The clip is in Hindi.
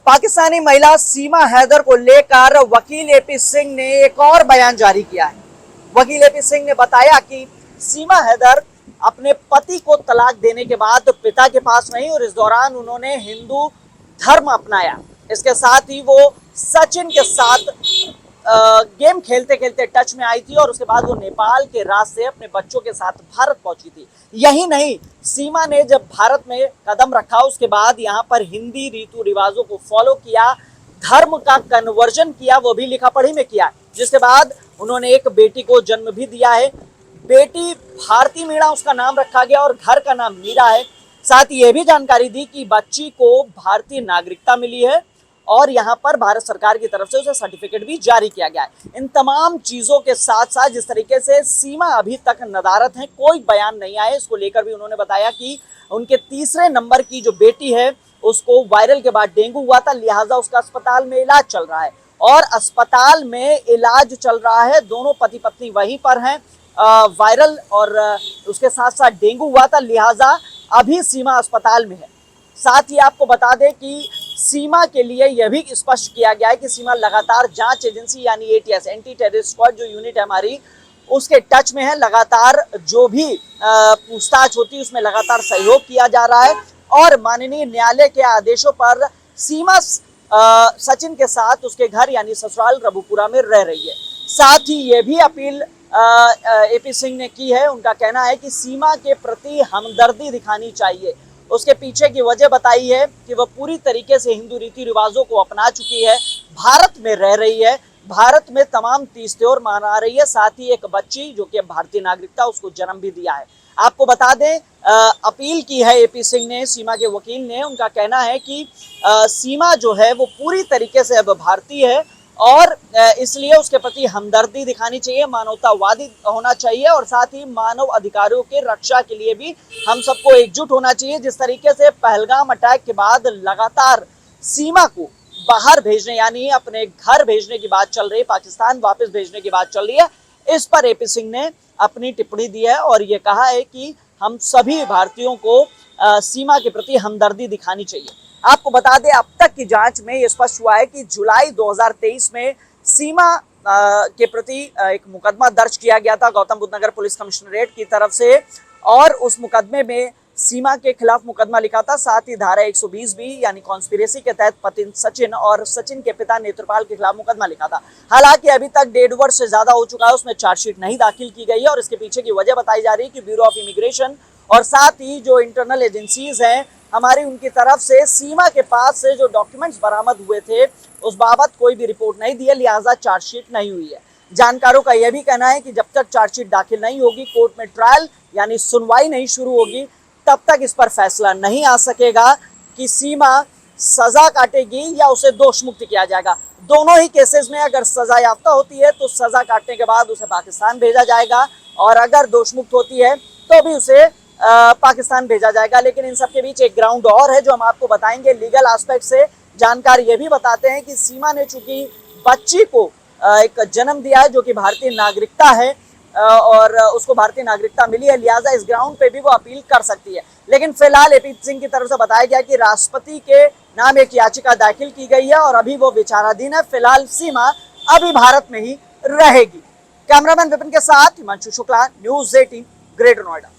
पाकिस्तानी महिला सीमा हैदर को लेकर वकील एपी सिंह ने एक और बयान जारी किया है। वकील एपी सिंह ने बताया कि सीमा हैदर अपने पति को तलाक देने के बाद पिता के पास रही और इस दौरान उन्होंने हिंदू धर्म अपनाया। इसके साथ ही वो सचिन के साथ गेम खेलते खेलते टच में आई थी और उसके बाद वो नेपाल के रास्ते अपने बच्चों के साथ भारत पहुंची थी। यही नहीं, सीमा ने जब भारत में कदम रखा उसके बाद यहाँ पर हिंदी रीति रिवाजों को फॉलो किया, धर्म का कन्वर्जन किया, वो भी लिखा पढ़ी में किया, जिसके बाद उन्होंने एक बेटी को जन्म भी दिया है। बेटी भारती मीणा उसका नाम रखा गया और घर का नाम मीरा है। साथ ही यह भी जानकारी दी कि बच्ची को भारतीय नागरिकता मिली है और यहाँ पर भारत सरकार की तरफ से उसे सर्टिफिकेट भी जारी किया गया है। इन तमाम चीजों के साथ साथ जिस तरीके से सीमा अभी तक नदारत है, कोई बयान नहीं आया, इसको लेकर भी उन्होंने बताया कि उनके तीसरे नंबर की जो बेटी है उसको वायरल के बाद डेंगू हुआ था, लिहाजा उसका अस्पताल में इलाज चल रहा है और अस्पताल में इलाज चल रहा है। दोनों पति पत्नी वहीं पर हैं। वायरल और उसके साथ साथ डेंगू हुआ था, लिहाजा अभी सीमा अस्पताल में है। साथ ही आपको बता दें कि सीमा के लिए यह भी स्पष्ट किया गया है कि सीमा लगातार जांच एजेंसी यानी एटीएस, एंटी टेररिस्ट स्क्वाड जो यूनिट है हमारी, उसके टच में है। लगातार जो भी पूछताछ होती है उसमें लगातार सहयोग किया जा रहा है और माननीय न्यायालय के आदेशों पर सीमा सचिन के साथ उसके घर यानी ससुराल रबुपुरा में रह रही है। साथ ही ये भी अपील एपी सिंह ने की है। उनका कहना है कि सीमा के प्रति हमदर्दी दिखानी चाहिए। उसके पीछे की वजह बताई है कि वह पूरी तरीके से हिंदू रीति रिवाजों को अपना चुकी है, भारत में रह रही है, भारत में तमाम तीज त्योहार मना रही है। साथ ही एक बच्ची जो कि भारतीय नागरिकता उसको जन्म भी दिया है। आपको बता दें, अपील की है एपी सिंह ने, सीमा के वकील ने। उनका कहना है कि सीमा जो है वो पूरी तरीके से अब भारतीय है और इसलिए उसके प्रति हमदर्दी दिखानी चाहिए, मानवतावादी होना चाहिए और साथ ही मानव अधिकारों के रक्षा के लिए भी हम सबको एकजुट होना चाहिए। जिस तरीके से पहलगाम अटैक के बाद लगातार सीमा को बाहर भेजने यानी अपने घर भेजने की बात चल रही है, पाकिस्तान वापस भेजने की बात चल रही है, इस पर एपी सिंह ने अपनी टिप्पणी दी है और ये कहा है कि हम सभी भारतीयों को सीमा के प्रति हमदर्दी दिखानी चाहिए। आपको बता दें, अब तक की जांच में यह स्पष्ट हुआ है कि जुलाई 2023 में सीमा के प्रति एक मुकदमा दर्ज किया गया था गौतम बुद्ध नगर पुलिस कमिश्नरेट की तरफ से और उस मुकदमे में सीमा के खिलाफ मुकदमा लिखा था। साथ ही धारा 120 भी यानी कॉन्स्पिरेसी के तहत पति सचिन और सचिन के पिता नेत्रपाल के खिलाफ मुकदमा लिखा था। हालांकि अभी तक 1.5 वर्ष से ज्यादा हो चुका है, उसमें चार्जशीट नहीं दाखिल की गई है और इसके पीछे की वजह बताई जा रही है कि ब्यूरो ऑफ इमिग्रेशन और साथ ही जो इंटरनल एजेंसीज हैं हमारी, उनकी तरफ से सीमा के पास से जो डॉक्यूमेंट्स बरामद हुए थे उस बाबत कोई भी रिपोर्ट नहीं दी है, लिहाजा चार्जशीट नहीं हुई है। जानकारों का यह भी कहना है कि जब तक चार्जशीट दाखिल नहीं होगी, कोर्ट में ट्रायल यानी सुनवाई नहीं शुरू होगी, तब तक इस पर फैसला नहीं आ सकेगा कि सीमा सजा काटेगी या उसे दोष मुक्त किया जाएगा। दोनों ही केसेस में अगर सजा याफ्ता होती है तो सजा काटने के बाद उसे पाकिस्तान भेजा जाएगा और अगर दोष मुक्त होती है तो भी उसे पाकिस्तान भेजा जाएगा। लेकिन इन सब के बीच एक ग्राउंड और है जो हम आपको बताएंगे लीगल एस्पेक्ट से। जानकार ये भी बताते हैं कि सीमा ने चूंकि बच्ची को एक जन्म दिया है जो कि भारतीय नागरिकता है और उसको भारतीय नागरिकता मिली है, लिहाजा इस ग्राउंड पे भी वो अपील कर सकती है। लेकिन फिलहाल एपी सिंह की तरफ से बताया गया कि राष्ट्रपति के नाम एक याचिका दाखिल की गई है और अभी वो विचाराधीन है। फिलहाल सीमा अभी भारत में ही रहेगी। कैमरामैन विपिन के साथ हिमांशु शुक्ला, न्यूज़ 18, ग्रेटर नोएडा।